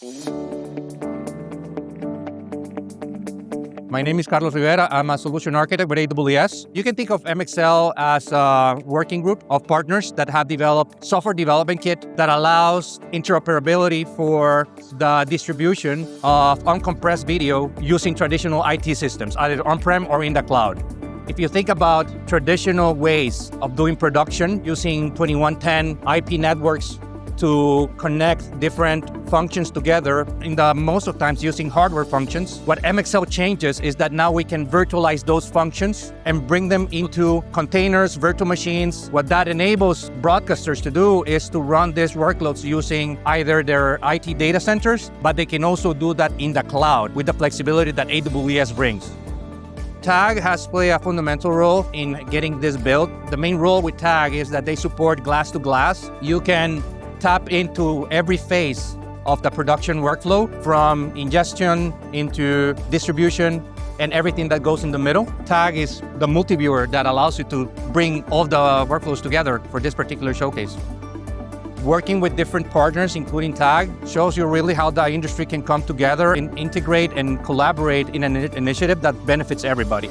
My name is Carlos Rivera. I'm a solution architect with AWS. You can think of MXL as a working group of partners that have developed software development kit that allows interoperability for the distribution of uncompressed video using traditional IT systems, either on-prem or in the cloud. If you think about traditional ways of doing production using 2110 IP networks to connect different functions together, most of times using hardware functions, what MXL changes is that now we can virtualize those functions and bring them into containers, virtual machines. What that enables broadcasters to do is to run these workloads using either their IT data centers, but they can also do that in the cloud with the flexibility that AWS brings. TAG has played a fundamental role in getting this built. The main role with TAG is that they support glass to glass. You can tap into every phase of the production workflow, from ingestion into distribution and everything that goes in the middle. TAG is the multiviewer that allows you to bring all the workflows together for this particular showcase. Working with different partners, including TAG, shows you really how the industry can come together and integrate and collaborate in an initiative that benefits everybody.